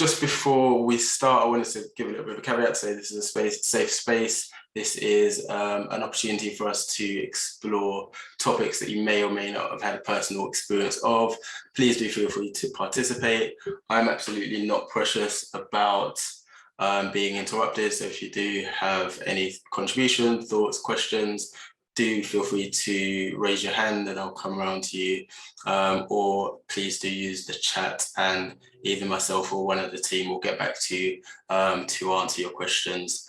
just before we start, I wanted to give a little bit of a caveat, say this is a safe space. This is an opportunity for us to explore topics that you may or may not have had a personal experience of. Please do feel free to participate. I'm absolutely not precious about being interrupted, so if you do have any contribution, thoughts, questions, do feel free to raise your hand and I'll come around to you, or please do use the chat and either myself or one of the team will get back to you to answer your questions.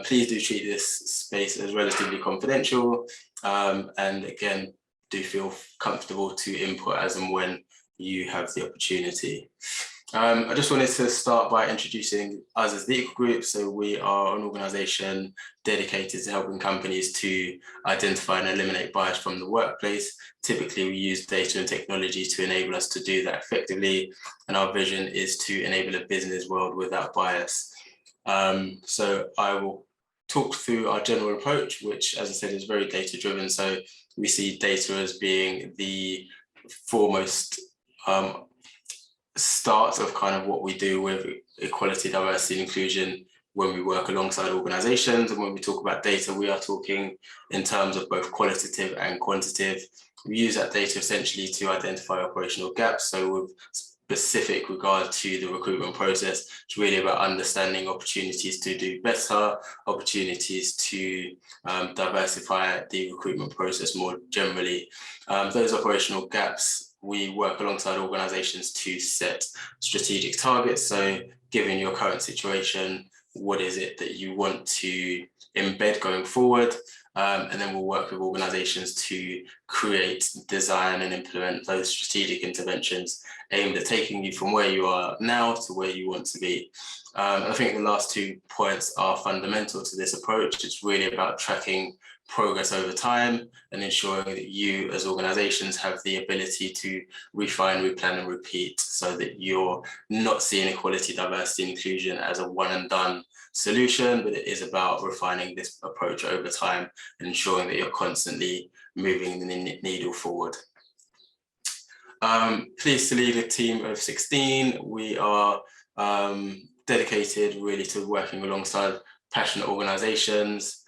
Please do treat this space as relatively confidential, and again, do feel comfortable to input as and when you have the opportunity. I just wanted to start by introducing us as the Equal Group. So we are an organisation dedicated to helping companies to identify and eliminate bias from the workplace. Typically, we use data and technology to enable us to do that effectively. And our vision is to enable a business world without bias. So I will talk through our general approach, which, as I said, is very data-driven. So we see data as being the foremost start of kind of what we do with equality, diversity, and inclusion when we work alongside organizations. And when we talk about data, we are talking in terms of both qualitative and quantitative. We use that data essentially to identify operational gaps. So with specific regard to the recruitment process, it's really about understanding opportunities to do better, opportunities to diversify the recruitment process more generally. Those operational gaps, we work alongside organizations to set strategic targets. So given your current situation, what is it that you want to embed going forward? And then we'll work with organizations to create, design, and implement those strategic interventions aimed at taking you from where you are now to where you want to be. I think the last 2 points are fundamental to this approach. It's really about tracking progress over time and ensuring that you as organizations have the ability to refine, replan, and repeat, so that you're not seeing equality, diversity, and inclusion as a one and done solution, but it is about refining this approach over time and ensuring that you're constantly moving the needle forward. Pleased to lead a team of 16. We are dedicated really to working alongside passionate organizations.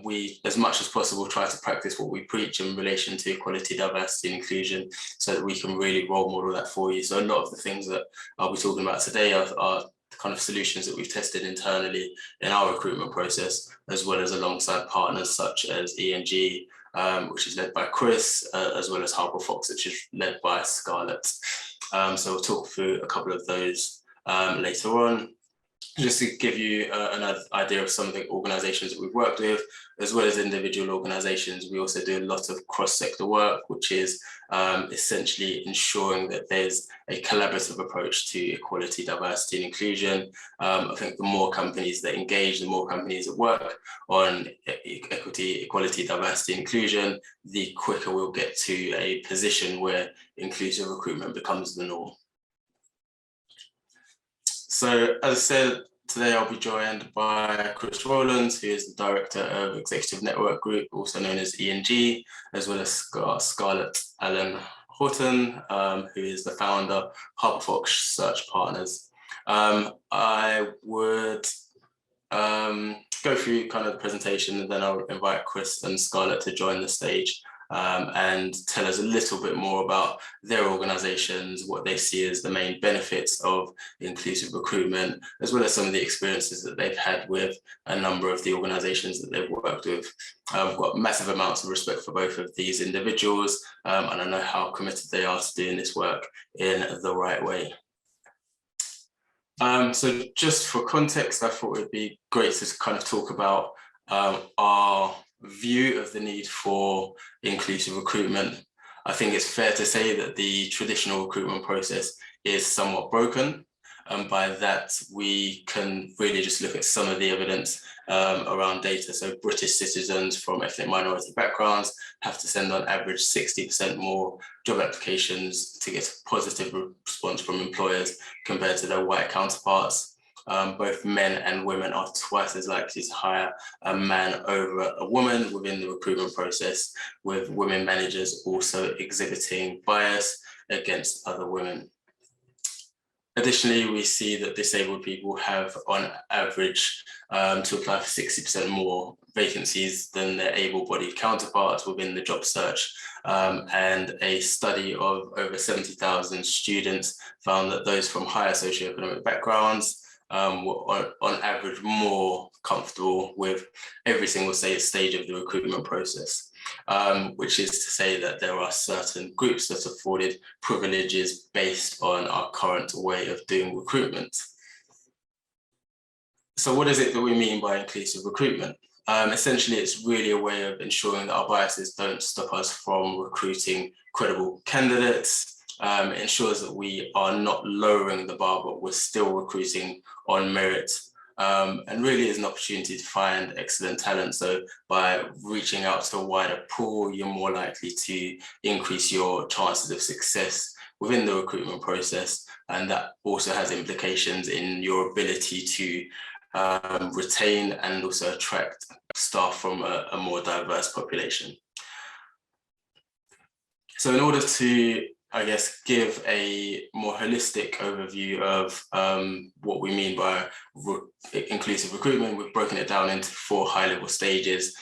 We, as much as possible, try to practice what we preach in relation to equality, diversity, and inclusion, so that we can really role model that for you. So a lot of the things that I'll be talking about today are kind of solutions that we've tested internally in our recruitment process, as well as alongside partners such as ENG, which is led by Chris, as well as Harper, which is led by Scarlett. So we'll talk through a couple of those later on. Just to give you an idea of some of the organizations that we've worked with, as well as individual organizations, we also do a lot of cross-sector work, which is essentially ensuring that there's a collaborative approach to equality, diversity, and inclusion. I think the more companies that engage, the more companies that work on equity, equality, diversity, and inclusion, the quicker we'll get to a position where inclusive recruitment becomes the norm. So as I said, today I'll be joined by Chris Rowlands, who is the Director of Executive Network Group, also known as ENG, as well as Scarlett Allen-Horton, who is the founder of Harper Search Partners. I would go through kind of the presentation, and then I'll invite Chris and Scarlett to join the stage and tell us a little bit more about their organizations, what they see as the main benefits of inclusive recruitment, as well as some of the experiences that they've had with a number of the organizations that they've worked with. I've got massive amounts of respect for both of these individuals, and I know how committed they are to doing this work in the right way. So just for context, I thought it'd be great to kind of talk about our view of the need for inclusive recruitment. I think it's fair to say that the traditional recruitment process is somewhat broken. And by that, we can really just look at some of the evidence around data. So British citizens from ethnic minority backgrounds have to send on average 60% more job applications to get a positive response from employers compared to their white counterparts. Both men and women are twice as likely to hire a man over a woman within the recruitment process, with women managers also exhibiting bias against other women. Additionally, we see that disabled people have, on average, to apply for 60% more vacancies than their able-bodied counterparts within the job search. And a study of over 70,000 students found that those from higher socioeconomic backgrounds were on average more comfortable with every single stage of the recruitment process. Which is to say that there are certain groups that are afforded privileges based on our current way of doing recruitment. So what is it that we mean by inclusive recruitment? Essentially, it's really a way of ensuring that our biases don't stop us from recruiting credible candidates. It ensures that we are not lowering the bar, but we're still recruiting on merit. And really is an opportunity to find excellent talent. So by reaching out to a wider pool, you're more likely to increase your chances of success within the recruitment process. And that also has implications in your ability to retain and also attract staff from a more diverse population. So in order to, I guess, give a more holistic overview of what we mean by inclusive recruitment, we've broken it down into 4 high-level stages.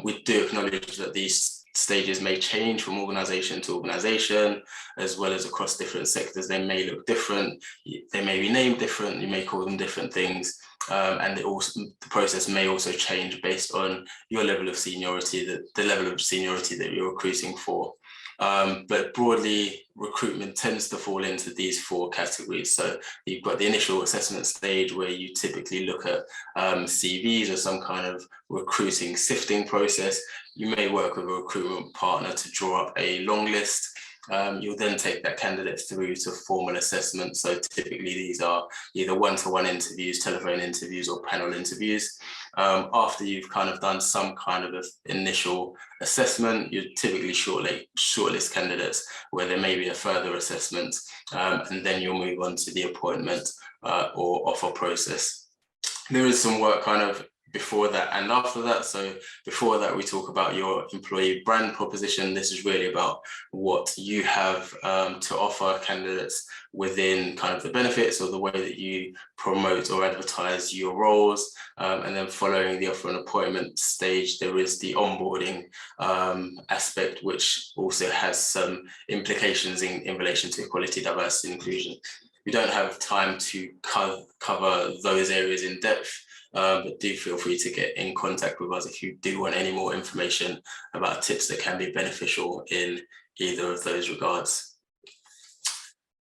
We do acknowledge that these stages may change from organisation to organisation, as well as across different sectors. They may look different, they may be named different, you may call them different things, and the process may also change based on your level of seniority, the level of seniority that you're recruiting for. But broadly, recruitment tends to fall into these 4 categories. So you've got the initial assessment stage where you typically look at CVs or some kind of recruiting sifting process. You may work with a recruitment partner to draw up a long list. You'll then take that candidate through to formal assessment. So typically these are either one-to-one interviews, telephone interviews, or panel interviews. After you've kind of done some kind of initial assessment, you typically shortlist candidates where there may be a further assessment, and then you'll move on to the appointment or offer process. There is some work kind of before that and after that. So before that, we talk about your employee brand proposition. This is really about what you have to offer candidates within kind of the benefits or the way that you promote or advertise your roles. And then following the offer and appointment stage, there is the onboarding aspect, which also has some implications in relation to equality, diversity, and inclusion. We don't have time to cover those areas in depth, but do feel free to get in contact with us if you do want any more information about tips that can be beneficial in either of those regards.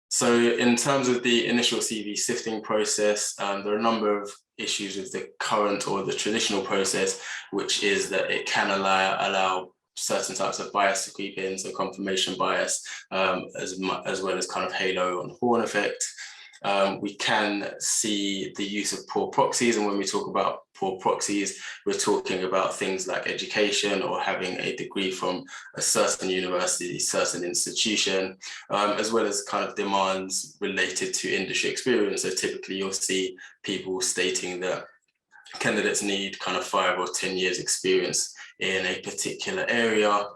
So in terms of the initial CV sifting process, there are a number of issues with the current or the traditional process, which is that it can allow certain types of bias to creep in, so confirmation bias, as well as kind of halo and horn effect. We can see the use of poor proxies, and when we talk about poor proxies, we're talking about things like education or having a degree from a certain university, certain institution, as well as kind of demands related to industry experience. So typically you'll see people stating that candidates need kind of 5 or 10 years experience in a particular area.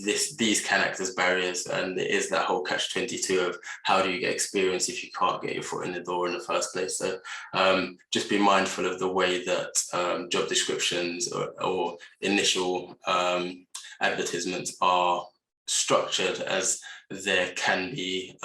These can act as barriers, and there is that whole catch-22 of how do you get experience if you can't get your foot in the door in the first place. So just be mindful of the way that job descriptions or initial advertisements are structured, as there can be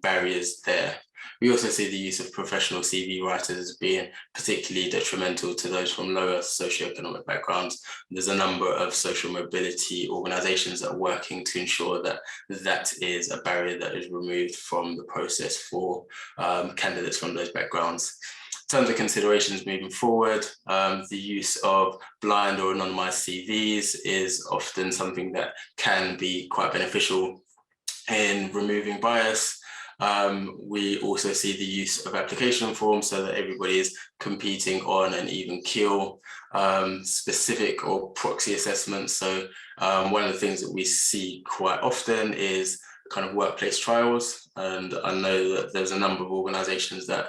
barriers there. We also see the use of professional CV writers as being particularly detrimental to those from lower socioeconomic backgrounds. There's a number of social mobility organisations that are working to ensure that that is a barrier that is removed from the process for candidates from those backgrounds. In terms of considerations moving forward, the use of blind or anonymised CVs is often something that can be quite beneficial in removing bias. We also see the use of application forms so that everybody is competing on an even keel. Specific or proxy assessments. So one of the things that we see quite often is kind of workplace trials, and I know that there's a number of organisations that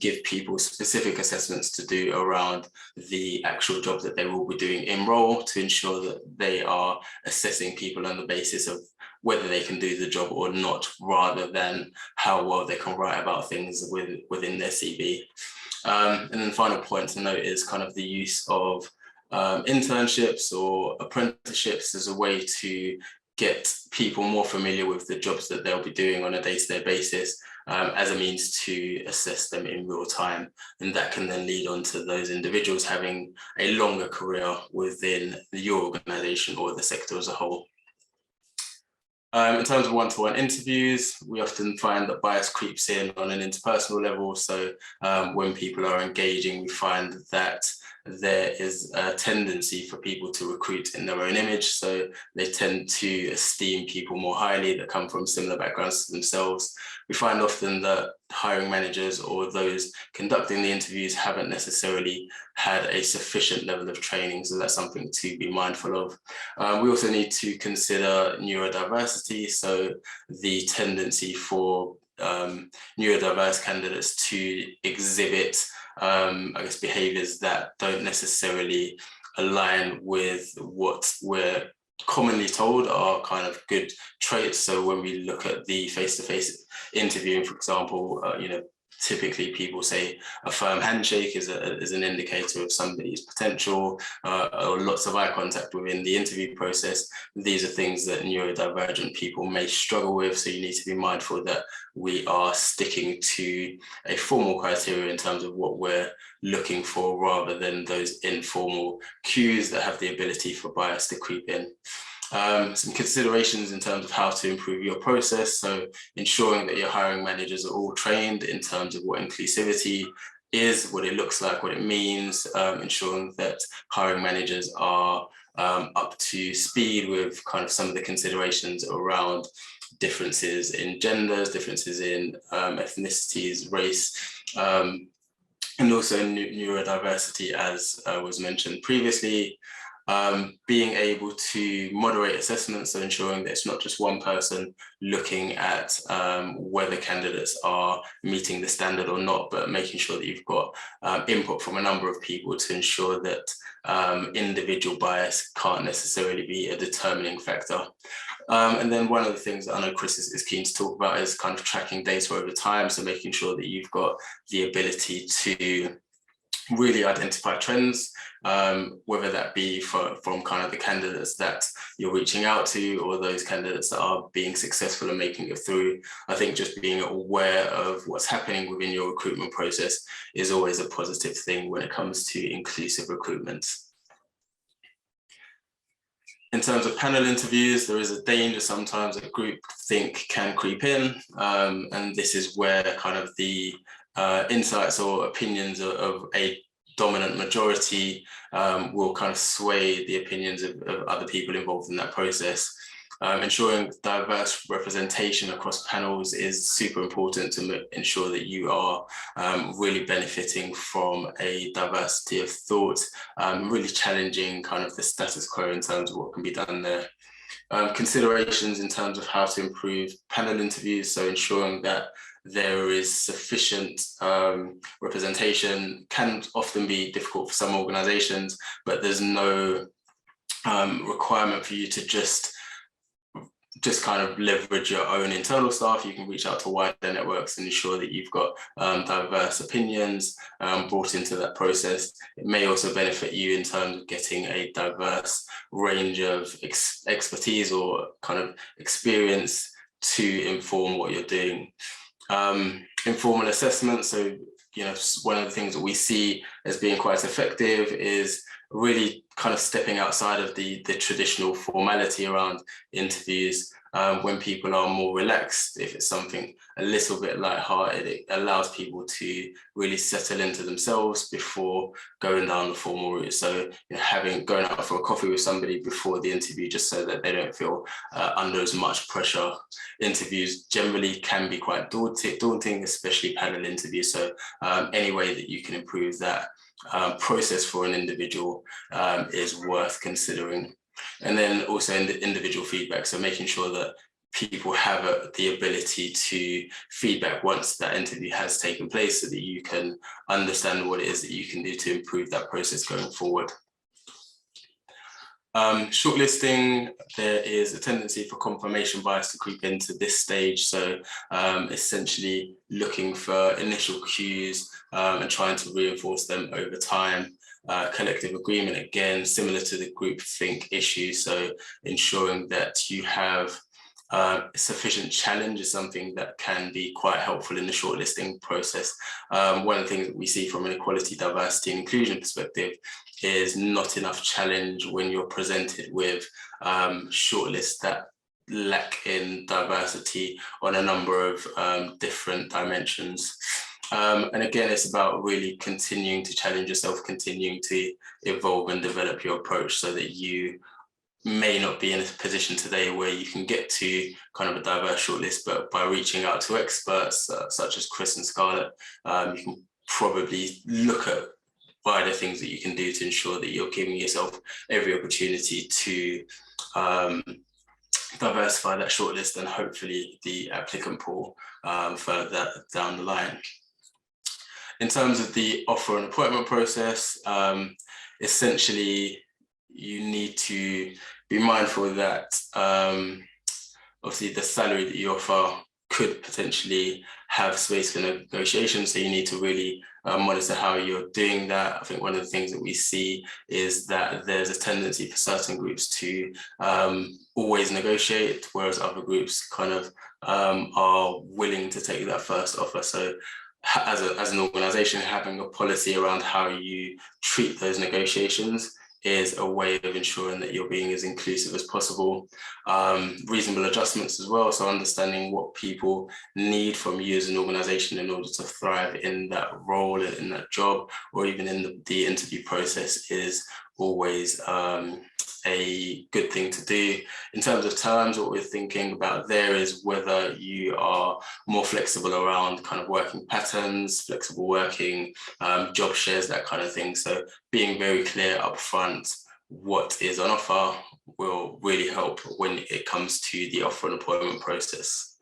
give people specific assessments to do around the actual job that they will be doing in role, to ensure that they are assessing people on the basis of whether they can do the job or not, rather than how well they can write about things within their CV. And then the final point to note is kind of the use of internships or apprenticeships as a way to get people more familiar with the jobs that they'll be doing on a day-to-day basis, as a means to assess them in real time. And that can then lead on to those individuals having a longer career within your organisation or the sector as a whole. In terms of one-to-one interviews, we often find that bias creeps in on an interpersonal level. So when people are engaging, we find that there is a tendency for people to recruit in their own image. So they tend to esteem people more highly that come from similar backgrounds to themselves. We find often that hiring managers or those conducting the interviews haven't necessarily had a sufficient level of training, so that's something to be mindful of. We also need to consider neurodiversity, so the tendency for neurodiverse candidates to exhibit I guess behaviours that don't necessarily align with what we're commonly told are kind of good traits. So when we look at the face-to-face interviewing, for example, typically people say a firm handshake is an indicator of somebody's potential, or lots of eye contact within the interview process. These are things that neurodivergent people may struggle with, so you need to be mindful that we are sticking to a formal criteria in terms of what we're looking for, rather than those informal cues that have the ability for bias to creep in. Some considerations in terms of how to improve your process. So ensuring that your hiring managers are all trained in terms of what inclusivity is, what it looks like, what it means, ensuring that hiring managers are up to speed with kind of some of the considerations around differences in genders, differences in ethnicities, race, and also neurodiversity, as was mentioned previously. Being able to moderate assessments, so ensuring that it's not just one person looking at whether candidates are meeting the standard or not, but making sure that you've got input from a number of people to ensure that individual bias can't necessarily be a determining factor. And then one of the things that I know Chris is keen to talk about is kind of tracking data over time, so making sure that you've got the ability to really identify trends, whether that be from kind of the candidates that you're reaching out to or those candidates that are being successful and making it through. I think just being aware of what's happening within your recruitment process is always a positive thing when it comes to inclusive recruitment. In terms of panel interviews, there is a danger sometimes that groupthink can creep in, and this is where kind of the insights or opinions of a dominant majority will kind of sway the opinions of other people involved in that process. Ensuring diverse representation across panels is super important to ensure that you are really benefiting from a diversity of thought, really challenging kind of the status quo in terms of what can be done there. Considerations in terms of how to improve panel interviews, so ensuring that there is sufficient representation can often be difficult for some organizations, but there's no requirement for you to just kind of leverage your own internal staff. You can reach out to wider networks and ensure that you've got diverse opinions brought into that process. It may also benefit you in terms of getting a diverse range of expertise or kind of experience to inform what you're doing. Informal assessment. So, one of the things that we see as being quite effective is really kind of stepping outside of the traditional formality around interviews. When people are more relaxed, if it's something a little bit lighthearted, it allows people to really settle into themselves before going down the formal route. So going out for a coffee with somebody before the interview, just so that they don't feel under as much pressure. Interviews generally can be quite daunting, especially panel interviews. So any way that you can improve that process for an individual is worth considering. And then also in the individual feedback, so making sure that people have the ability to feedback once that interview has taken place, so that you can understand what it is that you can do to improve that process going forward. Shortlisting, there is a tendency for confirmation bias to creep into this stage. So essentially looking for initial cues and trying to reinforce them over time. Collective agreement, again, similar to the groupthink issue. So ensuring that you have sufficient challenge is something that can be quite helpful in the shortlisting process. One of the things that we see from an equality, diversity and inclusion perspective is not enough challenge when you're presented with shortlists that lack in diversity on a number of different dimensions. And again, it's about really continuing to challenge yourself, continuing to evolve and develop your approach so that you may not be in a position today where you can get to kind of a diverse shortlist, but by reaching out to experts such as Chris and Scarlett, you can probably look at wider things that you can do to ensure that you're giving yourself every opportunity to diversify that shortlist and hopefully the applicant pool further down the line. In terms of the offer and appointment process, essentially you need to be mindful that obviously the salary that you offer could potentially have space for negotiation, so you need to really monitor how you're doing that. I think one of the things that we see is that there's a tendency for certain groups to always negotiate, whereas other groups kind of are willing to take that first offer. So as an organisation, having a policy around how you treat those negotiations is a way of ensuring that you're being as inclusive as possible. Reasonable adjustments as well, so understanding what people need from you as an organisation in order to thrive in that role, in that job, or even in the interview process is always a good thing to do. In terms of terms, what we're thinking about there is whether you are more flexible around kind of working patterns, flexible working, job shares, that kind of thing. So being very clear upfront what is on offer will really help when it comes to the offer and appointment process.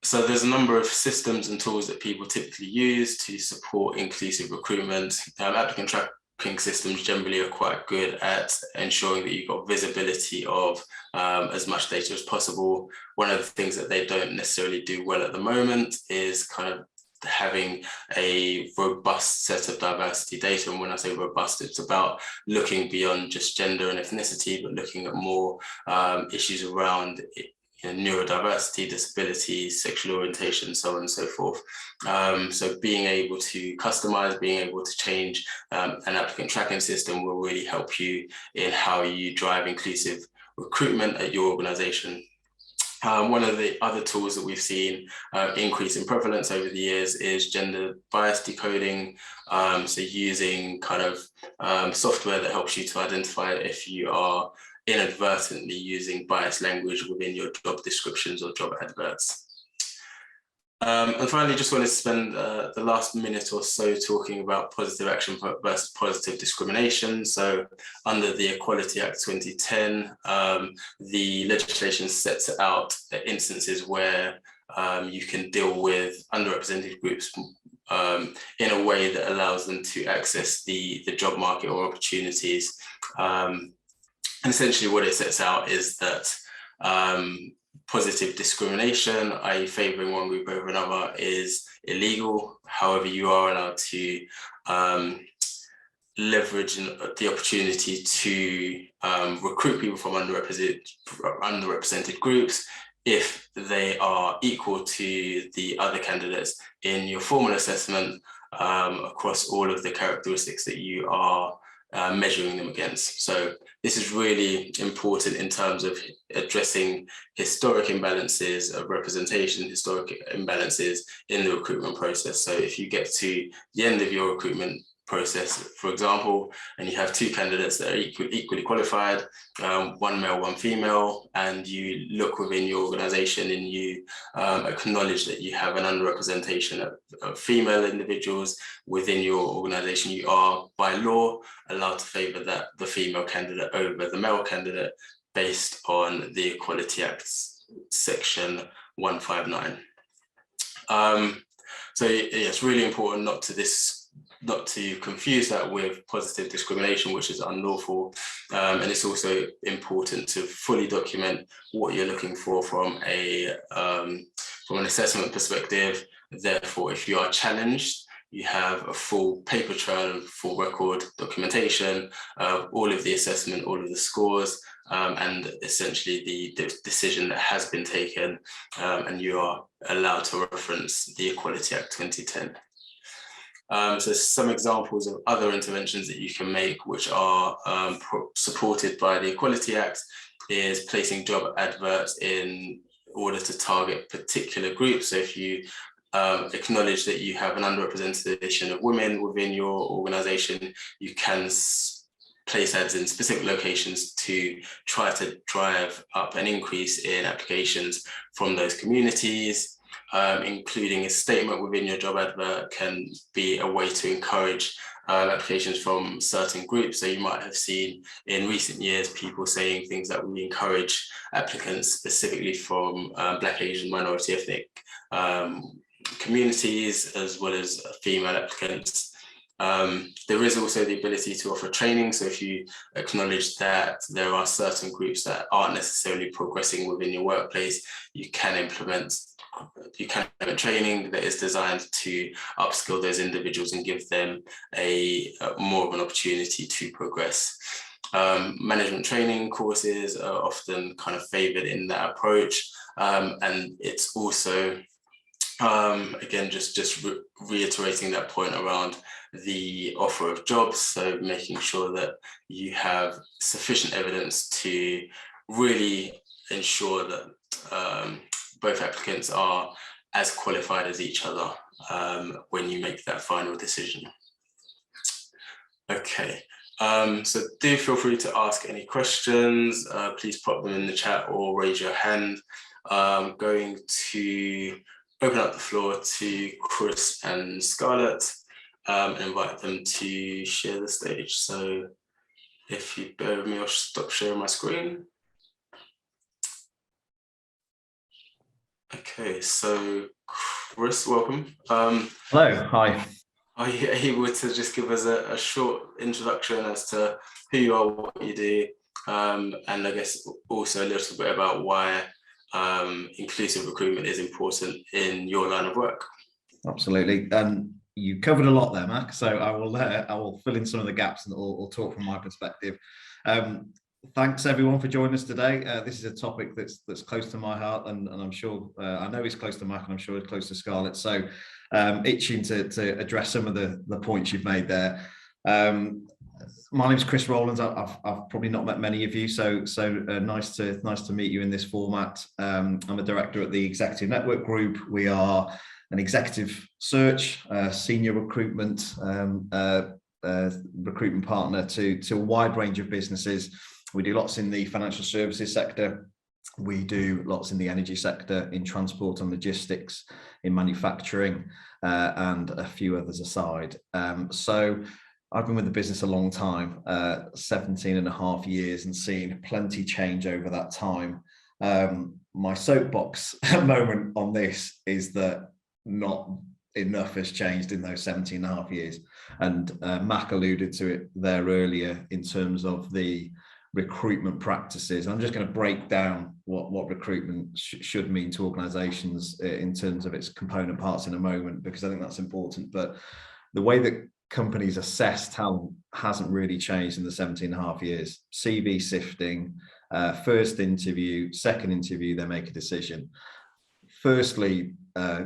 So there's a number of systems and tools that people typically use to support inclusive recruitment. Applicant tracking systems generally are quite good at ensuring that you've got visibility of as much data as possible. One of the things that they don't necessarily do well at the moment is kind of having a robust set of diversity data. And when I say robust, it's about looking beyond just gender and ethnicity, but looking at more issues around neurodiversity, disabilities, sexual orientation, so on and so forth. So being able to customize, being able to change an applicant tracking system will really help you in how you drive inclusive recruitment at your organization. One of the other tools that we've seen increase in prevalence over the years is gender bias decoding. So using kind of software that helps you to identify if you are inadvertently using biased language within your job descriptions or job adverts. And finally, just wanted to spend the last minute or so talking about positive action versus positive discrimination. So under the Equality Act 2010, the legislation sets out instances where you can deal with underrepresented groups in a way that allows them to access the job market or opportunities. And essentially what it sets out is that positive discrimination, i.e. favouring one group over another, is illegal. However, you are allowed to leverage the opportunity to recruit people from underrepresented groups if they are equal to the other candidates in your formal assessment across all of the characteristics that you are measuring them against. So this is really important in terms of addressing historic imbalances of representation, historic imbalances in the recruitment process. So if you get to the end of your recruitment process, for example, and you have two candidates that are equally qualified, one male, one female, and you look within your organization and you acknowledge that you have an underrepresentation of female individuals within your organization, you are by law allowed to favor the female candidate over the male candidate based on the Equality Act section 159. So yeah, it's really important not to not to confuse that with positive discrimination, which is unlawful. And it's also important to fully document what you're looking for from an assessment perspective. Therefore, if you are challenged, you have a full paper trail, full record documentation of all of the assessment, all of the scores, and essentially the decision that has been taken, and you are allowed to reference the Equality Act 2010. So some examples of other interventions that you can make, which are supported by the Equality Act, is placing job adverts in order to target particular groups. So if you acknowledge that you have an underrepresentation of women within your organisation, you can place ads in specific locations to try to drive up an increase in applications from those communities. Including a statement within your job advert can be a way to encourage applications from certain groups. So you might have seen in recent years people saying things that we encourage applicants specifically from Black, Asian, minority ethnic communities, as well as female applicants. There is also the ability to offer training. So if you acknowledge that there are certain groups that aren't necessarily progressing within your workplace, you can implement training that is designed to upskill those individuals and give them more of an opportunity to progress. Management training courses are often kind of favored in that approach. And it's also, again, just reiterating that point around the offer of jobs. So making sure that you have sufficient evidence to really ensure that both applicants are as qualified as each other when you make that final decision. Okay, so do feel free to ask any questions. Please pop them in the chat or raise your hand. I'm going to open up the floor to Chris and Scarlett and invite them to share the stage. So if you bear with me, I'll stop sharing my screen. Okay, so Chris, welcome. Hello, hi. Are you able to just give us a short introduction as to who you are, what you do, and I guess also a little bit about why inclusive recruitment is important in your line of work? Absolutely. You covered a lot there, Mac, so I will fill in some of the gaps and I'll talk from my perspective. Thanks everyone for joining us today. This is a topic that's close to my heart, and I'm sure I know it's close to Mac, and I'm sure it's close to Scarlett. So itching to address some of the points you've made there. My name is Chris Rowlands. I've probably not met many of you, so nice to meet you in this format. I'm a director at the Executive Network Group. We are an executive search, senior recruitment recruitment partner to a wide range of businesses. We do lots in the financial services sector. We do lots in the energy sector, in transport and logistics, in manufacturing, and a few others aside. So I've been with the business a long time, 17 and a half years, and seen plenty change over that time. My soapbox moment on this is that not enough has changed in those 17 and a half years. And Mac alluded to it there earlier in terms of the recruitment practices. I'm just going to break down what recruitment should mean to organizations in terms of its component parts in a moment, because I think that's important. But the way that companies assess talent hasn't really changed in the 17 and a half years. CV sifting, first interview, second interview, they make a decision. Firstly,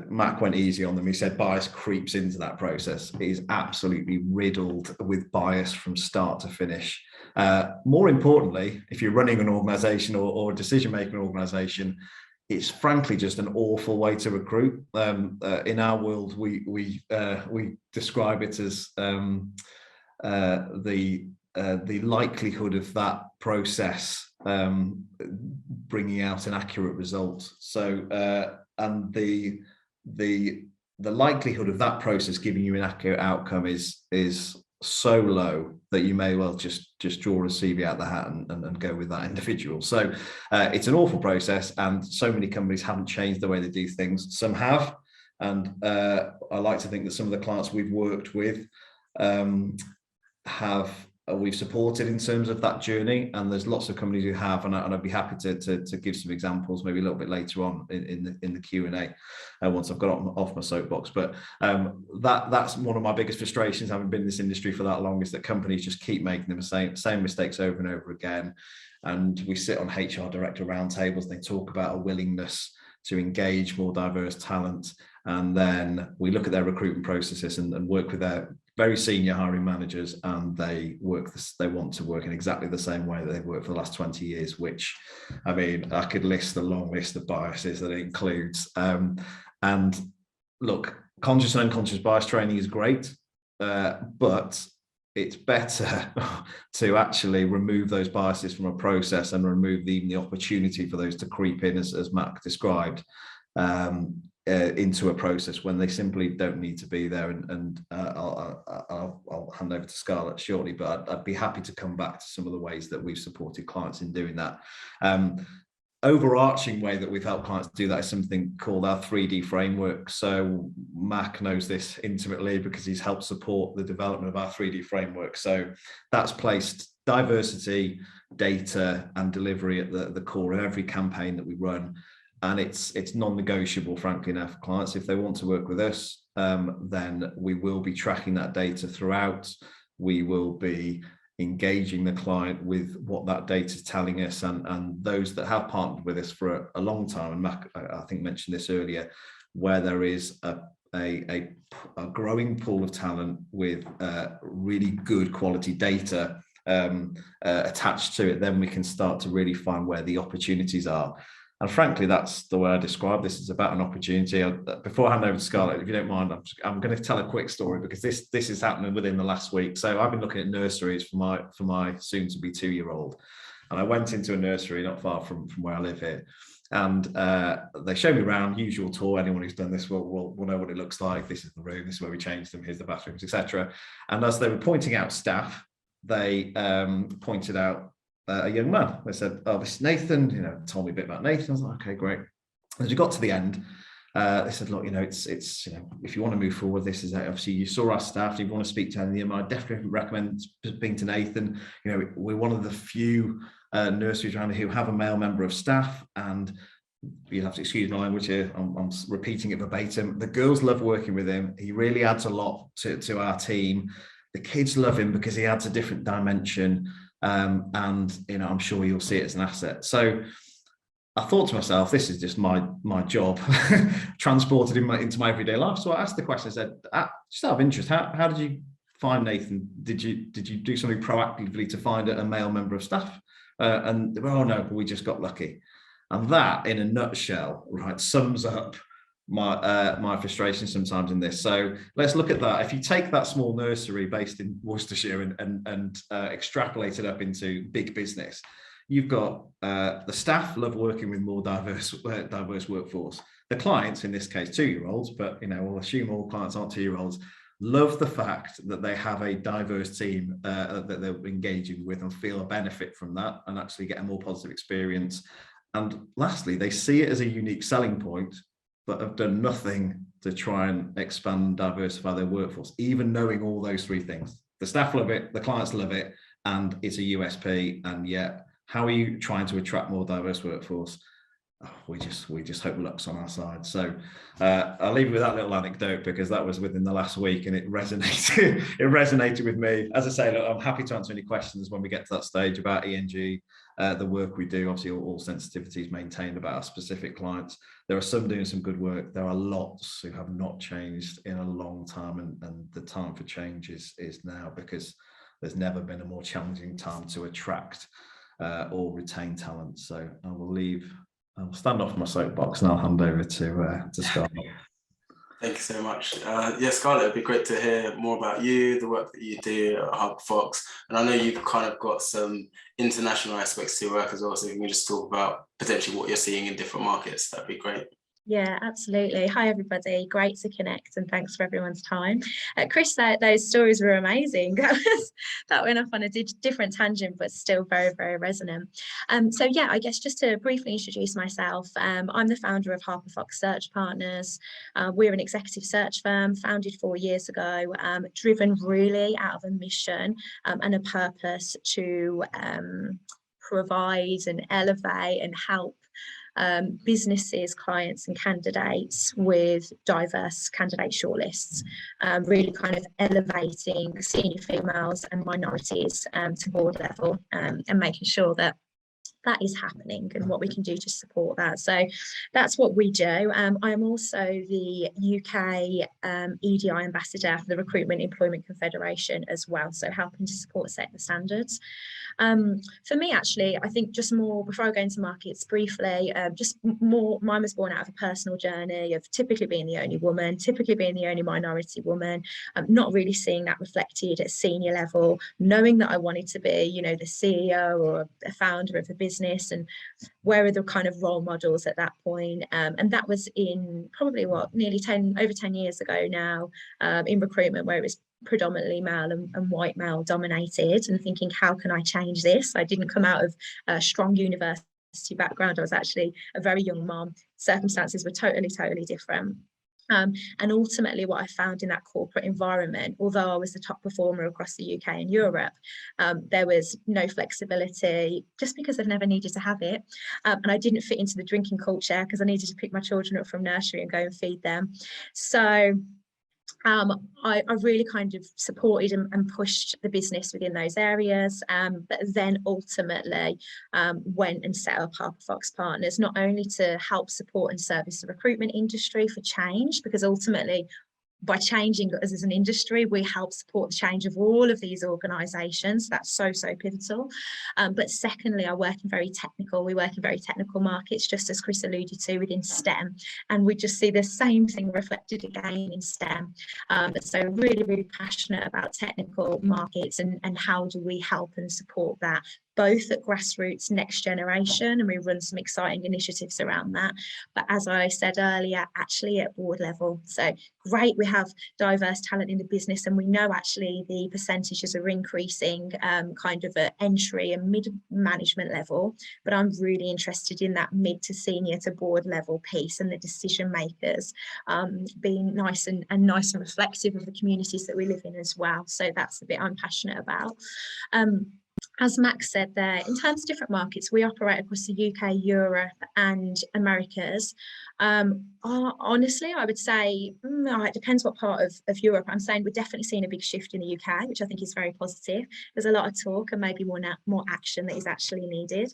Mac went easy on them. He said bias creeps into that process. It is absolutely riddled with bias from start to finish. More importantly, if you're running an organization or a decision-making organization, it's frankly just an awful way to recruit. In our world, we describe it as the likelihood of that process bringing out an accurate result. So and the likelihood of that process giving you an accurate outcome is so low that you may well just draw a CV out the hat and go with that individual. So it's an awful process, and so many companies haven't changed the way they do things. Some have, and I like to think that some of the clients we've worked with we've supported in terms of that journey, and there's lots of companies who have, and I'd be happy to give some examples maybe a little bit later on in the Q&A once I've got off my soapbox. But that's one of my biggest frustrations, having been in this industry for that long, is that companies just keep making the same mistakes over and over again. And we sit on HR director roundtables, they talk about a willingness to engage more diverse talent, and then we look at their recruitment processes and work with their very senior hiring managers, and they want to work in exactly the same way that they've worked for the last 20 years, which, I mean, I could list a long list of biases that it includes. And look, conscious and unconscious bias training is great, but it's better to actually remove those biases from a process and remove even the opportunity for those to creep in, as Matt described, into a process when they simply don't need to be there. And I'll hand over to Scarlett shortly, but I'd be happy to come back to some of the ways that we've supported clients in doing that. Overarching way that we've helped clients do that is something called our 3D framework. So Mac knows this intimately because he's helped support the development of our 3D framework. So that's placed diversity, data, and delivery at the core of every campaign that we run. And it's non-negotiable, frankly, now for clients. If they want to work with us, then we will be tracking that data throughout. We will be engaging the client with what that data is telling us, and those that have partnered with us for a long time, and Mac, I think, mentioned this earlier, where there is a growing pool of talent with really good quality data attached to it, then we can start to really find where the opportunities are. And frankly, that's the way I describe this. It's about an opportunity. Before I hand over to Scarlett, if you don't mind, I'm going to tell a quick story, because this is happening within the last week. So I've been looking at nurseries for my soon-to-be 2-year-old, and I went into a nursery not far from where I live here, and they showed me around. Usual tour. Anyone who's done this will know what it looks like. This is the room. This is where we change them. Here's the bathrooms, etc. And as they were pointing out staff, they pointed out a young man. They said, "Oh, this is Nathan." Told me a bit about Nathan. I was like, "Okay, great." As we got to the end, they said, "Look, it's if you want to move forward, this is obviously you saw our staff. If you want to speak to any of them, I definitely recommend speaking to Nathan. We're one of the few nurseries around here who have a male member of staff, and you'll have to excuse my language here. I'm repeating it verbatim. The girls love working with him. He really adds a lot to our team. The kids love him because he adds a different dimension." And I'm sure you'll see it as an asset. So I thought to myself, this is just my job transported into my everyday life. So I asked the question. I said, just out of interest, how did you find Nathan? Did you do something proactively to find a male member of staff? And they were, "Oh no, but we just got lucky." And that, in a nutshell, right, sums up my frustration sometimes in this. So let's look at that. If you take that small nursery based in Worcestershire and extrapolate it up into big business, you've got the staff love working with more diverse workforce. The clients, in this case 2-year-olds, but we'll assume all clients aren't 2-year-olds, love the fact that they have a diverse team that they're engaging with and feel a benefit from that and actually get a more positive experience. And lastly, they see it as a unique selling point, but have done nothing to try and expand and diversify their workforce, even knowing all those 3 things. The staff love it, the clients love it, and it's a USP. And yet, how are you trying to attract more diverse workforce? We just hope luck's on our side. So I'll leave you with that little anecdote, because that was within the last week and it resonated. It resonated with me. As I say, look, I'm happy to answer any questions when we get to that stage about ENG, the work we do. Obviously, all sensitivities maintained about our specific clients. There are some doing some good work. There are lots who have not changed in a long time, and the time for change is now, because there's never been a more challenging time to attract or retain talent. So I'll stand off my soapbox and I'll hand over to Scarlett. Thank you so much. Scarlett, it'd be great to hear more about you, the work that you do at Harper Fox. And I know you've kind of got some international aspects to your work as well. So if you can just talk about potentially what you're seeing in different markets, that'd be great. Yeah, absolutely. Hi, everybody. Great to connect, and thanks for everyone's time. Chris, those stories were amazing. That went off on a different tangent, but still very, very resonant. So yeah, I guess just to briefly introduce myself, I'm the founder of Harper Search Partners. We're an executive search firm founded 4 years ago, driven really out of a mission and a purpose to provide and elevate and help businesses, clients and candidates with diverse candidate shortlists, really kind of elevating senior females and minorities to board level, and making sure that that is happening and what we can do to support that. So that's what we do. I'm also the UK EDI ambassador for the Recruitment Employment Confederation as well, so helping to support set the standards. For me, actually, I think just more, before I go into markets briefly, just more, mine was born out of a personal journey of typically being the only woman, typically being the only minority woman, not really seeing that reflected at senior level, knowing that I wanted to be, you know, the CEO or a founder of a business, and where are the kind of role models at that point. And that was in probably nearly over 10 years ago now, in recruitment, where it was predominantly male and white male dominated, and thinking, how can I change this? I didn't come out of a strong university background. I was actually a very young mom. Circumstances were totally different. And ultimately what I found in that corporate environment, although I was the top performer across the UK and Europe, there was no flexibility, just because I've never needed to have it. And I didn't fit into the drinking culture because I needed to pick my children up from nursery and go and feed them. So I really kind of supported and pushed the business within those areas, but then ultimately went and set up Harper Fox Partners, not only to help support and service the recruitment industry for change, because ultimately by changing us as an industry, we help support the change of all of these organisations. That's so pivotal. But secondly, we work in very technical markets, just as Chris alluded to, within STEM. And we just see the same thing reflected again in STEM. So really passionate about technical markets and how do we help and support that, both at grassroots, next generation, and we run some exciting initiatives around that. But as I said earlier, actually at board level. So great, we have diverse talent in the business, and we know actually the percentages are increasing kind of at entry and mid-management level. But I'm really interested in that mid to senior to board level piece, and the decision makers being nice and reflective of the communities that we live in as well. So that's the bit I'm passionate about. As Max said there, in terms of different markets, we operate across the UK, Europe and Americas. Honestly, I would say, it depends what part of Europe. I'm saying we're definitely seeing a big shift in the UK, which I think is very positive. There's a lot of talk and maybe more action that is actually needed.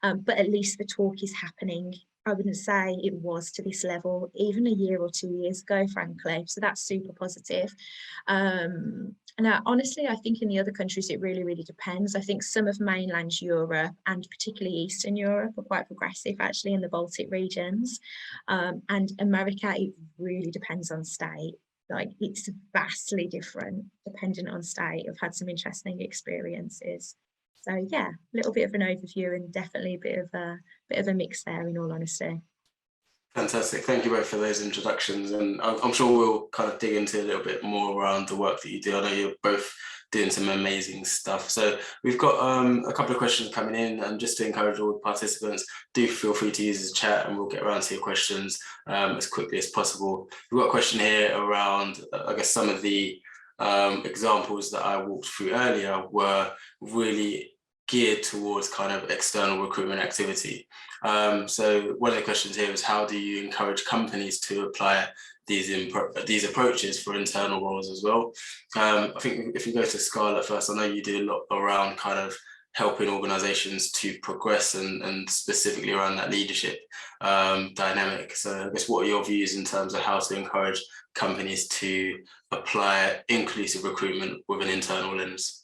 But at least the talk is happening. I wouldn't say it was to this level even a year or 2 years ago, frankly. So that's super positive. Now, honestly, I think in the other countries, it really depends. I think some of mainland Europe and particularly Eastern Europe are quite progressive, actually, in the Baltic regions. And America, it really depends on state. Like, it's vastly different depending on state. I've had some interesting experiences. So yeah, a little bit of an overview and definitely a bit of a mix there, in all honesty. Fantastic. Thank you both for those introductions, and I'm sure we'll kind of dig into a little bit more around the work that you do. I know you're both doing some amazing stuff. So we've got a couple of questions coming in, and just to encourage all the participants, do feel free to use the chat and we'll get around to your questions as quickly as possible. We've got a question here around, I guess, some of the examples that I walked through earlier were really geared towards kind of external recruitment activity. So one of the questions here is, how do you encourage companies to apply these approaches for internal roles as well? I think if you go to Scarlett first, I know you do a lot around kind of helping organizations to progress and specifically around that leadership dynamic. So I guess, what are your views in terms of how to encourage companies to apply inclusive recruitment with an internal lens?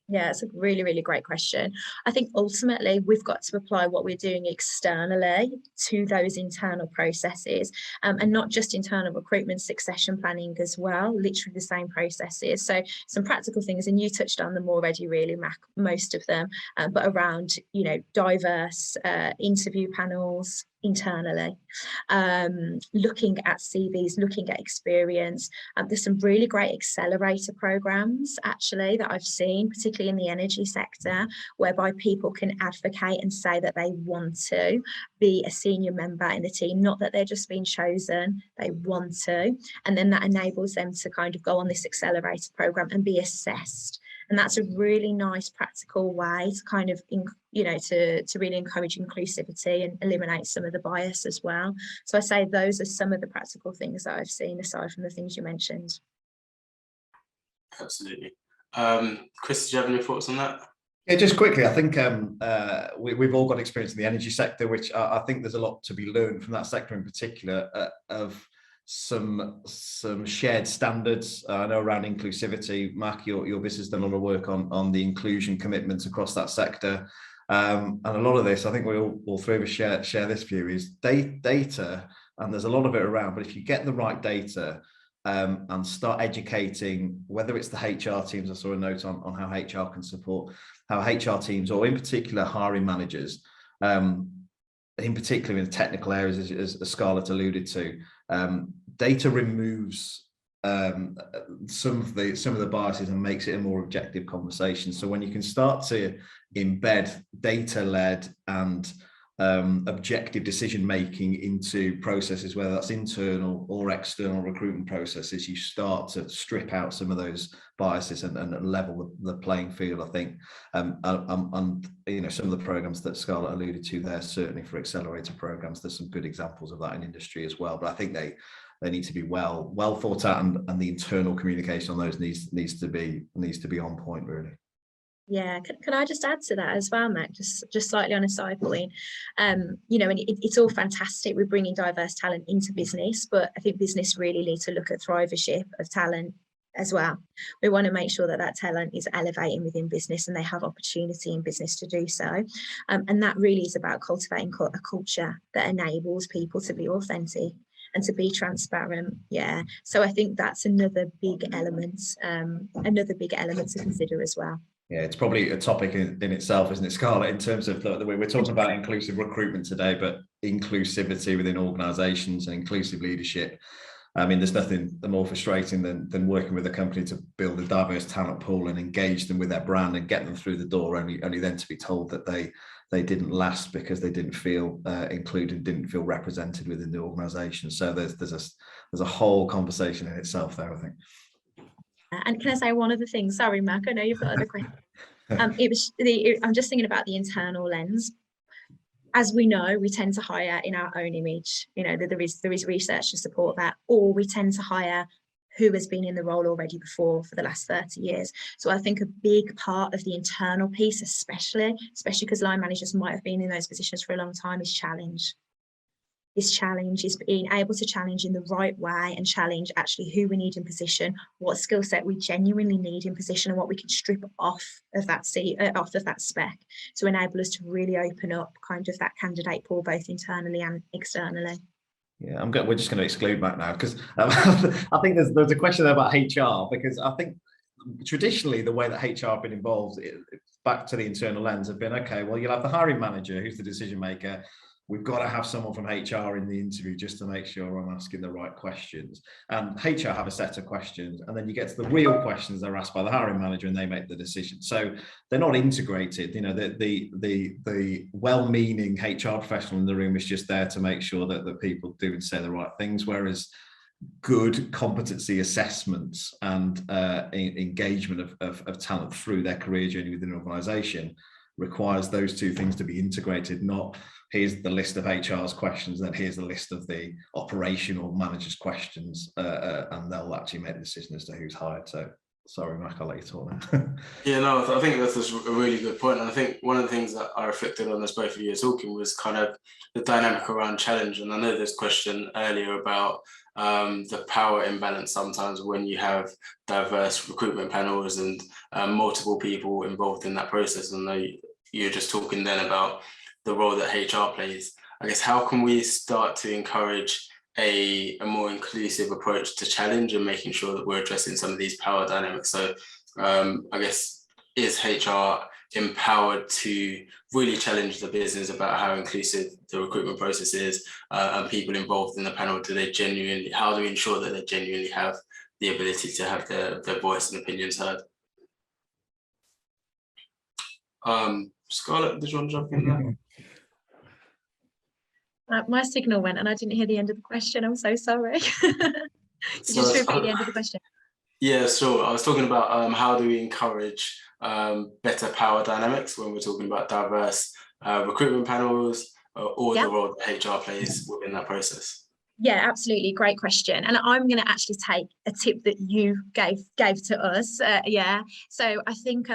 Yeah, it's a really great question. I think ultimately we've got to apply what we're doing externally to those internal processes, and not just internal recruitment, succession planning as well, literally the same processes. So some practical things, and you touched on them already really, Mac, most of them, but around, you know, diverse interview panels, internally, looking at CVs, looking at experience. There's some really great accelerator programs actually that I've seen, particularly in the energy sector, whereby people can advocate and say that they want to be a senior member in the team, not that they're just being chosen, they want to. And then that enables them to kind of go on this accelerator program and be assessed. And that's a really nice practical way to kind of, to really encourage inclusivity and eliminate some of the bias as well. So I say those are some of the practical things that I've seen aside from the things you mentioned. Absolutely. Chris, do you have any thoughts on that? Yeah, just quickly, I think we've all got experience in the energy sector, which I think there's a lot to be learned from that sector in particular, of some shared standards. I know around inclusivity, Mac, your business has done a lot of work on the inclusion commitments across that sector. And a lot of this, I think we all three of us share this view, is data, and there's a lot of it around, but if you get the right data and start educating, whether it's the HR teams, I saw a note on how HR can support, how HR teams, or in particular hiring managers, in particular in technical areas, as Scarlett alluded to, data removes some of the biases and makes it a more objective conversation. So when you can start to embed data-led and objective decision making into processes, whether that's internal or external recruitment processes, you start to strip out some of those biases and level the playing field, I think. And some of the programs that Scarlett alluded to there, certainly for accelerator programs, there's some good examples of that in industry as well. But I think they need to be well thought out, and the internal communication on those needs to be on point, really. Yeah, can I just add to that as well, Mac, just slightly on a side point? And it's all fantastic. We're bringing diverse talent into business, but I think business really need to look at thrivership of talent as well. We want to make sure that talent is elevating within business and they have opportunity in business to do so. And that really is about cultivating a culture that enables people to be authentic and to be transparent. Yeah, so I think that's another big element to consider as well. Yeah, it's probably a topic in itself, isn't it, Scarlett, in terms of the way we're talking about inclusive recruitment today, but inclusivity within organisations and inclusive leadership. I mean, there's nothing more frustrating than working with a company to build a diverse talent pool and engage them with their brand and get them through the door, only then to be told that they didn't last because they didn't feel included, didn't feel represented within the organisation. So there's a whole conversation in itself there, I think. And can I say one other thing? Sorry, Mark, I know you've got other questions. I'm just thinking about the internal lens. As we know, we tend to hire in our own image. There is research to support that, or we tend to hire who has been in the role already before for the last 30 years. So I think a big part of the internal piece, especially because line managers might have been in those positions for a long time, is challenge. This challenge is being able to challenge in the right way and challenge actually who we need in position, what skill set we genuinely need in position, and what we can strip off of that spec to enable us to really open up kind of that candidate pool, both internally and externally. Yeah, we're just going to exclude Matt now, because I think there's a question there about HR, because I think traditionally the way that HR have been involved, back to the internal lens, have been, okay, well, you'll have the hiring manager who's the decision maker. We've got to have someone from HR in the interview just to make sure I'm asking the right questions. And HR have a set of questions, and then you get to the real questions they're asked by the hiring manager, and they make the decision. So they're not integrated. The well-meaning HR professional in the room is just there to make sure that the people do and say the right things, whereas good competency assessments and engagement of talent through their career journey within an organisation requires those two things to be integrated, not here's the list of HR's questions, then here's the list of the operational manager's questions, and they'll actually make the decision as to who's hired. So sorry, Mac, I'll let you talk now. Yeah, no, I think that's a really good point. And I think one of the things that I reflected on as both of you are talking was kind of the dynamic around challenge. And I know there's a question earlier about the power imbalance sometimes when you have diverse recruitment panels and multiple people involved in that process. And you're just talking then about the role that HR plays. I guess, how can we start to encourage a more inclusive approach to challenge and making sure that we're addressing some of these power dynamics? So I guess is HR empowered to really challenge the business about how inclusive the recruitment process is, and people involved in the panel, how do we ensure that they genuinely have the ability to have their voice and opinions heard? Scarlett, did you want to jump in there? My signal went and I didn't hear the end of the question. I'm so sorry. Could you just repeat the end of the question? Yeah, sure. I was talking about how do we encourage better power dynamics when we're talking about diverse recruitment panels, or the role that HR plays within that process. Yeah, absolutely. Great question. And I'm going to actually take a tip that you gave to us. So I think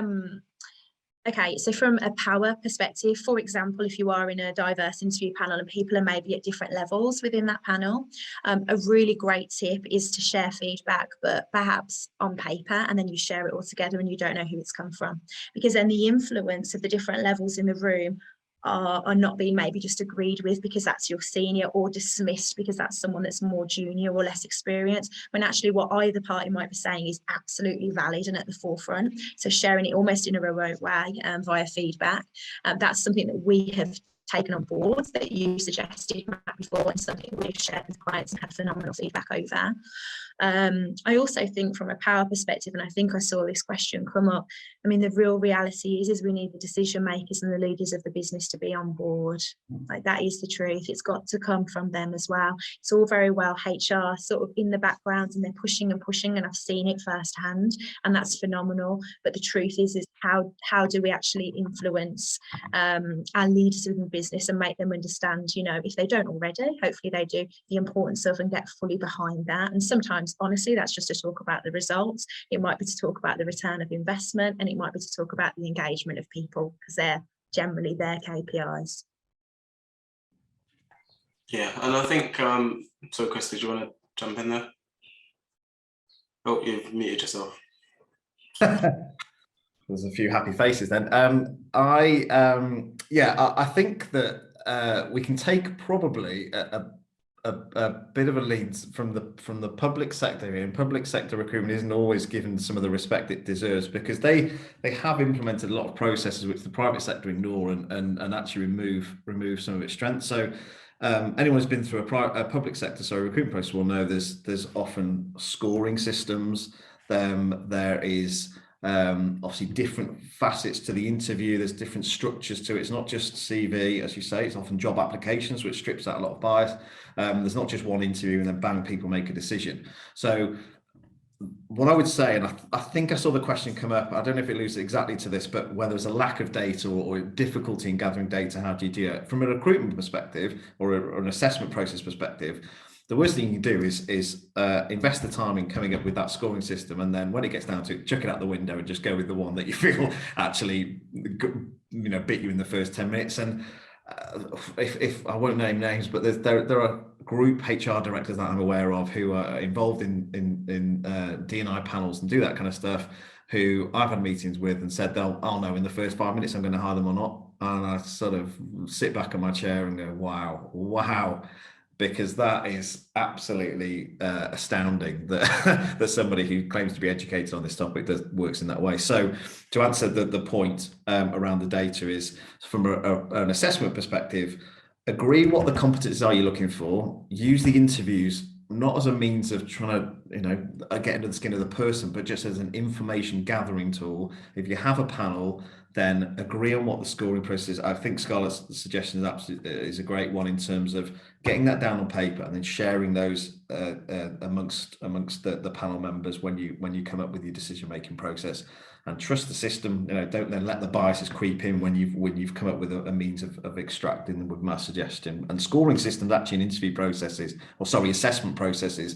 okay, so from a power perspective, for example, if you are in a diverse interview panel and people are maybe at different levels within that panel, a really great tip is to share feedback, but perhaps on paper, and then you share it all together and you don't know who it's come from. Because then the influence of the different levels in the room are not being maybe just agreed with because that's your senior, or dismissed because that's someone that's more junior or less experienced, when actually what either party might be saying is absolutely valid and at the forefront. So sharing it almost in a remote way via feedback, that's something that we have taken on board that you suggested before, and something we've shared with clients and had phenomenal feedback over. I also think from a power perspective, and I think I saw this question come up, I mean, the real reality is we need the decision makers and the leaders of the business to be on board. Like, that is the truth. It's got to come from them as well. It's all very well HR sort of in the background and they're pushing and pushing, and I've seen it firsthand, and that's phenomenal. But the truth is how do we actually influence our leaders within the business and make them understand, you know, if they don't already, hopefully they do, the importance of, and get fully behind that. And sometimes, honestly, that's just to talk about the results. It might be to talk about the return of investment, and it might be to talk about the engagement of people, because they're generally their KPIs. Yeah, and I think, so Chris, did you want to jump in there? Oh, you've muted yourself. There's a few happy faces then. I think that we can take probably a bit of a lead from the public sector. In public sector, recruitment isn't always given some of the respect it deserves, because they have implemented a lot of processes which the private sector ignore and actually remove some of its strength. So anyone who's been through a public sector recruitment process will know there's often scoring systems. There is obviously different facets to the interview. There's different structures to it. It's not just CV, as you say, it's often job applications, which strips out a lot of bias. There's not just one interview and then bang, people make a decision. So what I would say, and I think I saw the question come up, I don't know if it alludes exactly to this, but where there's a lack of data or difficulty in gathering data, how do you do it? From a recruitment perspective or an assessment process perspective, the worst thing you can do is invest the time in coming up with that scoring system, and then when it gets down to it, chuck it out the window and just go with the one that you feel actually, you know, bit you in the first 10 minutes. And if I won't name names, but there are group HR directors that I'm aware of who are involved in D&I panels and do that kind of stuff, who I've had meetings with and said I'll know in the first 5 minutes I'm going to hire them or not. And I sort of sit back in my chair and go, wow. Because that is absolutely astounding that somebody who claims to be educated on this topic works in that way. So to answer the point around the data is, from an assessment perspective, agree what the competencies are you're looking for. Use the interviews not as a means of trying to, you know, get under the skin of the person, but just as an information gathering tool. If you have a panel, then agree on what the scoring process is. I think Scarlett's suggestion is a great one in terms of getting that down on paper and then sharing those amongst the panel members when you come up with your decision-making process. And trust the system. You know, don't then let the biases creep in when you've come up with a means of extracting them with mass suggestion. And scoring systems actually in interview processes, assessment processes,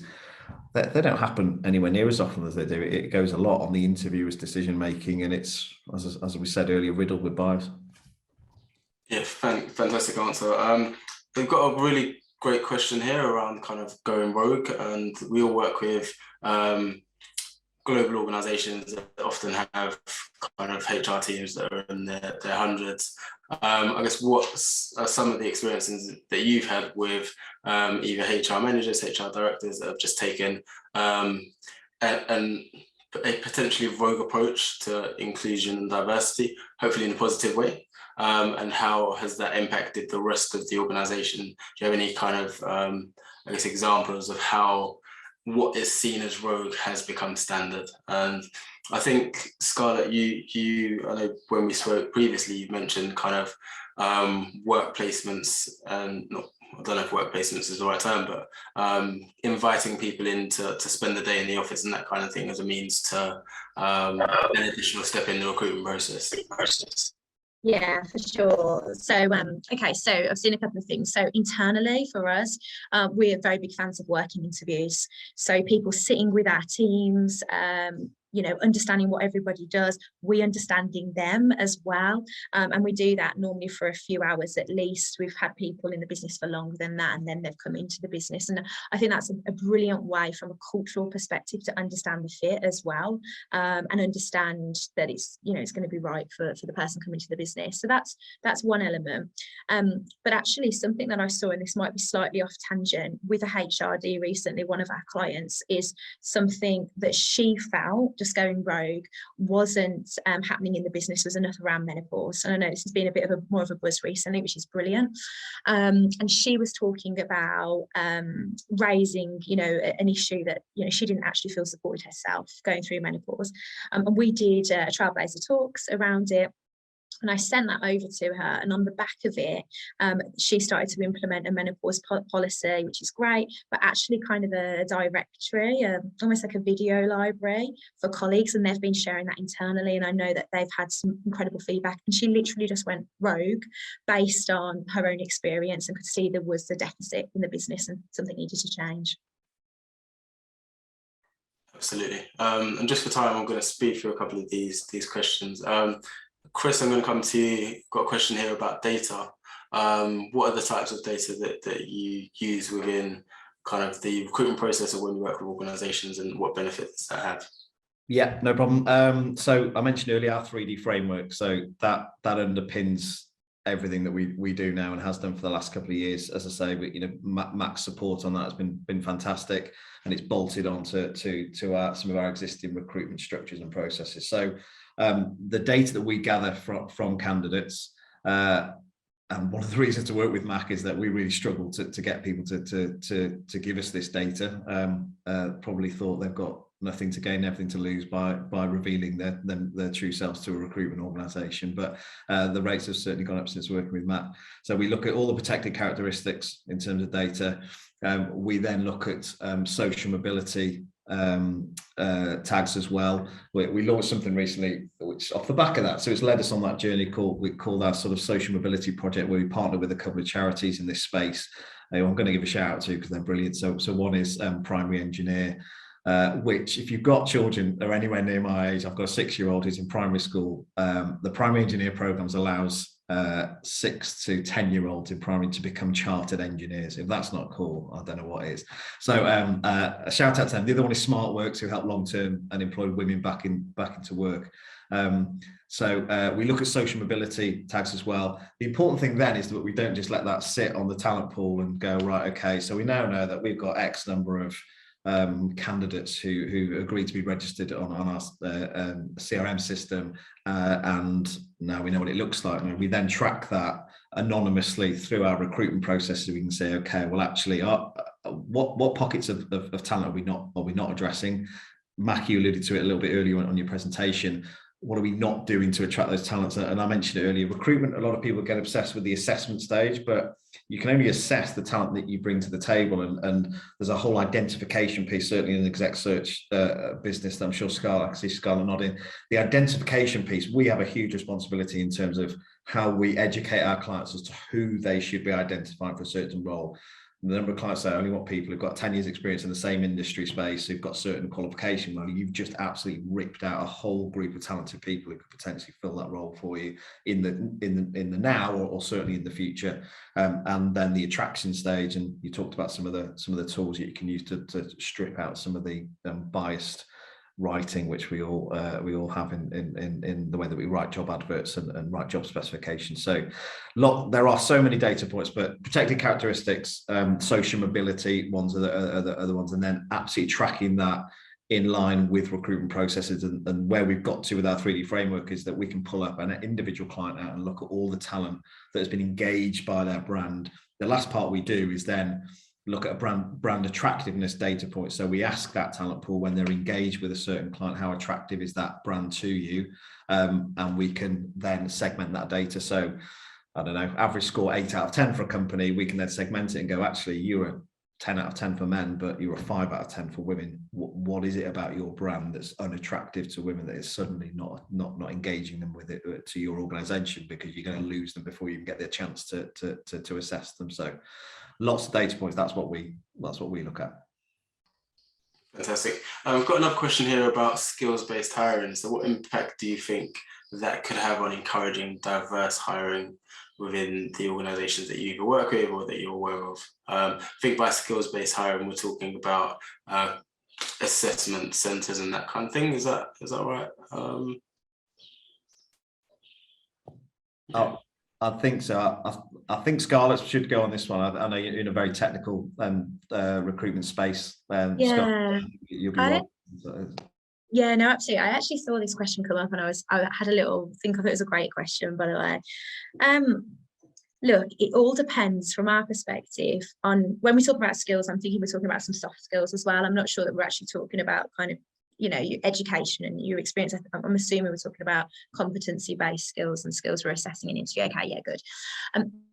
they don't happen anywhere near as often as they do. It goes a lot on the interviewer's decision making, and it's, as we said earlier, riddled with bias. Yeah, fantastic answer. We've got a really great question here around kind of going rogue, and we all work with global organizations that often have kind of HR teams that are in their hundreds. I guess what are some of the experiences that you've had with either HR managers, HR directors that have just taken and a potentially rogue approach to inclusion and diversity, hopefully in a positive way? And how has that impacted the rest of the organisation? Do you have any kind of, I guess, examples of how what is seen as rogue has become standard? And I think, Scarlett, I know when we spoke previously, you mentioned kind of work placements, and I don't know if work placements is the right term, but inviting people in to spend the day in the office and that kind of thing as a means to an additional step in the recruitment process. Yeah, for sure. So, okay, so I've seen a couple of things. So internally for us, we're very big fans of working interviews. So people sitting with our teams, you know, understanding what everybody does, we understanding them as well. And we do that normally for a few hours at least. We've had people in the business for longer than that, and then they've come into the business. And I think that's a brilliant way from a cultural perspective to understand the fit as well, and understand that it's, you know, it's going to be right for the person coming to the business. So that's one element. But actually something that I saw, and this might be slightly off tangent, with a HRD recently, one of our clients, is something that she felt, just going rogue, wasn't happening in the business, was enough around menopause. And I know this has been a bit of more of a buzz recently, which is brilliant. And she was talking about raising, you know, an issue that, you know, she didn't actually feel supported herself going through menopause. And we did Trailblazer talks around it. And I sent that over to her, and on the back of it, she started to implement a menopause policy, which is great, but actually kind of a directory, almost like a video library for colleagues, and they've been sharing that internally. And I know that they've had some incredible feedback, and she literally just went rogue based on her own experience and could see there was a deficit in the business and something needed to change. Absolutely. And just for time, I'm going to speed through a couple of these questions. Chris, I'm going to come to you. Got a question here about data. What are the types of data that you use within kind of the recruitment process, or when you work with organisations, and what benefits that have? Yeah, no problem. So I mentioned earlier our 3D framework. So that underpins everything that we do now and has done for the last couple of years. As I say, but, you know, Mac's support on that has been fantastic, and it's bolted onto some of our existing recruitment structures and processes. So the data that we gather from candidates, and one of the reasons to work with Mac is that we really struggle to get people to give us this data. Probably thought they've got nothing to gain, everything to lose by revealing their true selves to a recruitment organisation. But the rates have certainly gone up since working with Matt. So we look at all the protected characteristics in terms of data. We then look at social mobility tags as well. We launched something recently which off the back of that, so it's led us on that journey we call our sort of social mobility project, where we partner with a couple of charities in this space. I'm going to give a shout out to because they're brilliant. So one is Primary Engineer, which, if you've got children or anywhere near my age, I've got a 6-year-old who's in primary school. The Primary Engineer programs allows 6 to 10-year-olds in primary to become chartered engineers. If that's not cool, I don't know what is. So a shout out to them. The other one is Smart Works, who help long-term unemployed women back into work. So we look at social mobility tags as well. The important thing then is that we don't just let that sit on the talent pool and go, right, okay, so we now know that we've got X number of candidates who agreed to be registered on our CRM system, and now we know what it looks like. And we then track that anonymously through our recruitment process, so we can say, okay, well, actually, what pockets of talent are we not addressing? Mac, you alluded to it a little bit earlier on your presentation. What are we not doing to attract those talents? And I mentioned it earlier, recruitment, a lot of people get obsessed with the assessment stage, but you can only assess the talent that you bring to the table. And there's a whole identification piece, certainly in the exec search business, that I'm sure Scarlett, I can see Scarlett nodding. The identification piece, we have a huge responsibility in terms of how we educate our clients as to who they should be identifying for a certain role. The number of clients say, I only want people who've got 10 years experience in the same industry space, who've got certain qualification. Well, you've just absolutely ripped out a whole group of talented people who could potentially fill that role for you in the now, or certainly in the future. And then the attraction stage, and you talked about some of the tools that you can use to strip out some of the biased writing, which we all have in the way that we write job adverts and write job specifications. So there are so many data points, but protected characteristics, social mobility ones are the other ones, and then absolutely tracking that in line with recruitment processes. And where we've got to with our 3D framework is that we can pull up an individual client out and look at all the talent that has been engaged by their brand. The last part we do is then look at a brand attractiveness data point. So we ask that talent pool when they're engaged with a certain client, how attractive is that brand to you? And we can then segment that data. So I don't know, average score 8 out of 10 for a company, we can then segment it and go, actually, you're a 10 out of 10 for men, but you're a 5 out of 10 for women. What is it about your brand that's unattractive to women that is suddenly not engaging them with it to your organization, because you're going to lose them before you even get the chance to assess them. So lots of data points. That's what we look at. Fantastic. We've got another question here about skills-based hiring. So what impact do you think that could have on encouraging diverse hiring within the organizations that you either work with or that you're aware of? I think by skills-based hiring, we're talking about assessment centers and that kind of thing. Is that right? Oh, I think so. I think Scarlett should go on this one. I know you're in a very technical recruitment space. Yeah. You'll be Yeah, no, absolutely. I actually saw this question come up, and I had a little think of it as a great question, by the way. Look, it all depends from our perspective on when we talk about skills. I'm thinking we're talking about some soft skills as well. I'm not sure that we're actually talking about kind of, you know, your education and your experience. I'm assuming we're talking about competency-based skills and skills we're assessing in interview. Okay, yeah, good.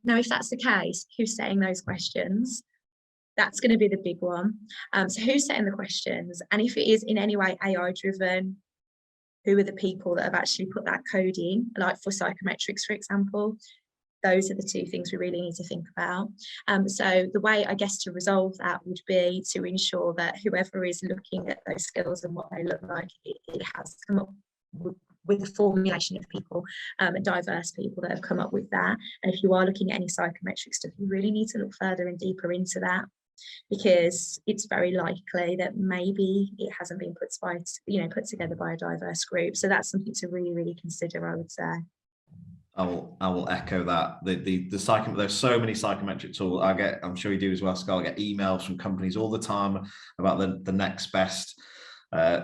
Now, if that's the case, who's setting those questions? That's going to be the big one. So who's setting the questions? And if it is in any way AI driven, who are the people that have actually put that code in, like for psychometrics, for example? Those are the two things we really need to think about. So the way, I guess, to resolve that would be to ensure that whoever is looking at those skills and what they look like, it has come up with a formulation of people, and diverse people that have come up with that. And if you are looking at any psychometric stuff, you really need to look further and deeper into that, because it's very likely that maybe it hasn't been put together by a diverse group. So that's something to really, really consider, I would say. I will echo that. There's so many psychometric tools. I'm sure you do as well, Scarlett. I get emails from companies all the time about the next best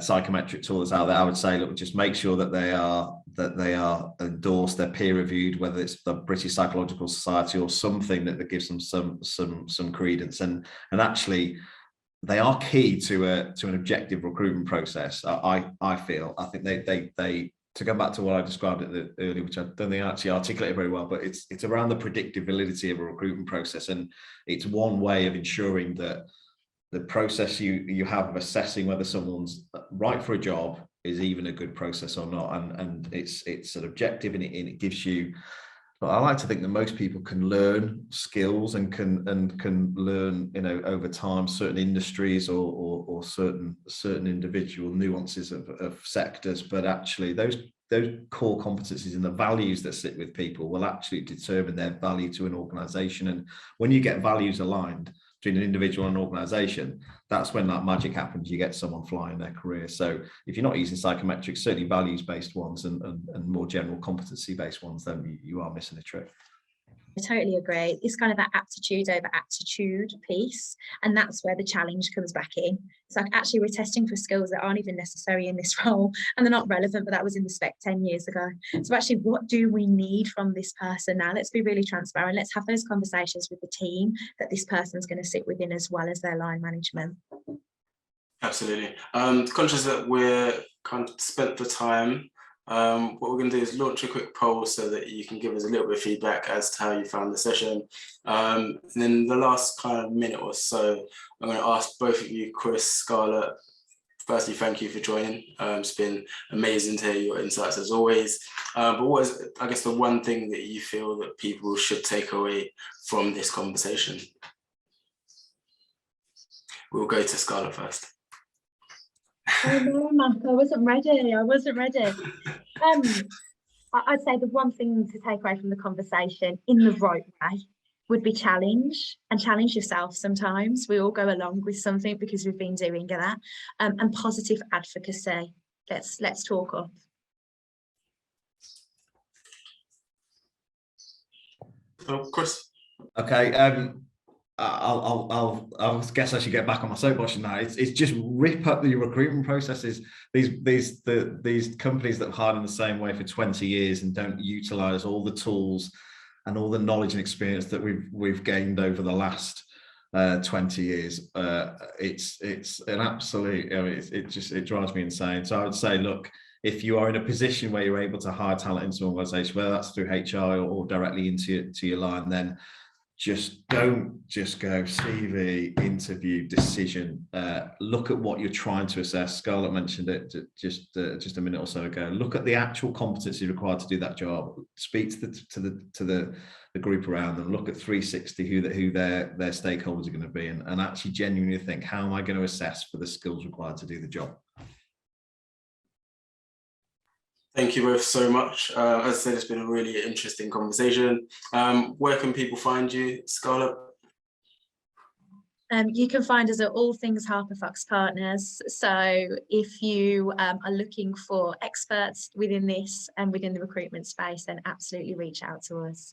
psychometric tool that's out there. I would say, look, just make sure that they are endorsed, they're peer reviewed, whether it's the British Psychological Society or something that gives them some credence. And actually, they are key to an objective recruitment process. I think they to go back to what I described earlier, which I don't think I actually articulated very well, but it's around the predictive validity of a recruitment process. And it's one way of ensuring that the process you have of assessing whether someone's right for a job is even a good process or not. And it's an objective, and it gives you, I like to think that most people can learn skills and can learn, over time, certain industries or certain individual nuances of sectors, but actually those core competencies and the values that sit with people will actually determine their value to an organization. And when you get values aligned between an individual and an organization, that's when that magic happens. You get someone flying their career. So if you're not using psychometrics, certainly values-based ones and more general competency-based ones, then you are missing a trick. I totally agree. It's kind of that aptitude over aptitude piece, and that's where the challenge comes back in. It's like, actually, we're testing for skills that aren't even necessary in this role, and they're not relevant, but that was in the spec 10 years ago. So actually, what do we need from this person now? Let's be really transparent. Let's have those conversations with the team that this person's going to sit within, as well as their line management. Absolutely. Conscious that we're kind of spent the time. What we're going to do is launch a quick poll so that you can give us a little bit of feedback as to how you found the session. And then the last kind of minute or so, I'm going to ask both of you, Chris, Scarlett, firstly, thank you for joining. It's been amazing to hear your insights as always. But what is, I guess, the one thing that you feel that people should take away from this conversation? We'll go to Scarlett first. Oh no, Mark, I wasn't ready. I'd say the one thing to take away from the conversation in the right way would be challenge yourself. Sometimes we all go along with something because we've been doing that, and positive advocacy. Let's talk up. Oh, Chris. Okay. I guess I should get back on my soapbox now. It's just rip up the recruitment processes. These companies that have hired in the same way for 20 years and don't utilize all the tools and all the knowledge and experience that we've gained over the last 20 years. It's an absolute, it drives me insane. So I would say, look, if you are in a position where you're able to hire talent into an organization, whether that's through HR or directly into your line, then just don't just go CV, interview, decision. Look at what you're trying to assess. Scarlett mentioned it just a minute or so ago. Look at the actual competency required to do that job. Speak to the group around them. Look at 360 who their stakeholders are going to be, and actually genuinely think, how am I going to assess for the skills required to do the job? Thank you both so much. As I said, it's been a really interesting conversation. Where can people find you, Scarlett? You can find us at all things Harper Fox Partners. So if you are looking for experts within this and within the recruitment space, then absolutely reach out to us.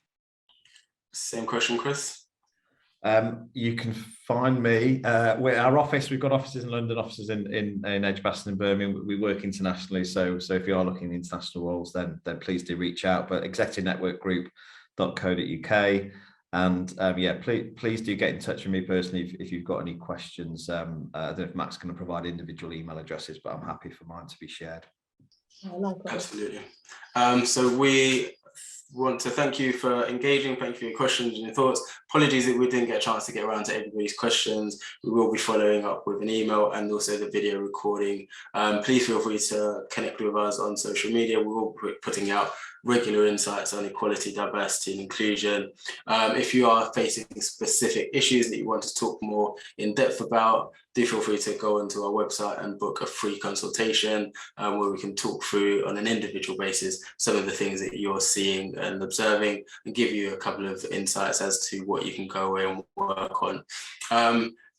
Same question, Chris. You can find me our office. We've got offices in London, offices in Edgbaston and Birmingham. We work internationally, so if you are looking at international roles, then please do reach out. But executivenetworkgroup.co.uk, and yeah, please do get in touch with me personally if you've got any questions. I don't know if Matt's going to provide individual email addresses, but I'm happy for mine to be shared. Absolutely. So we want to thank you for engaging. Thank you for your questions and your thoughts. Apologies that we didn't get a chance to get around to everybody's questions. We will be following up with an email and also the video recording. Please feel free to connect with us on social media. We will be putting out regular insights on equality, diversity and inclusion. If you are facing specific issues that you want to talk more in depth about, do feel free to go onto our website and book a free consultation where we can talk through on an individual basis some of the things that you're seeing and observing, and give you a couple of insights as to what you can go away and work on.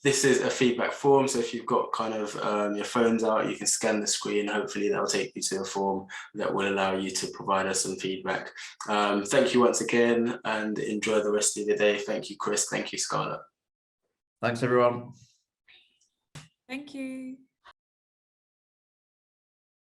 This is a feedback form, so if you've got kind of your phones out, you can scan the screen. Hopefully that will take you to a form that will allow you to provide us some feedback. Thank you once again, and enjoy the rest of the day. Thank you, Chris. Thank you, Scarlett. Thanks, everyone. Thank you.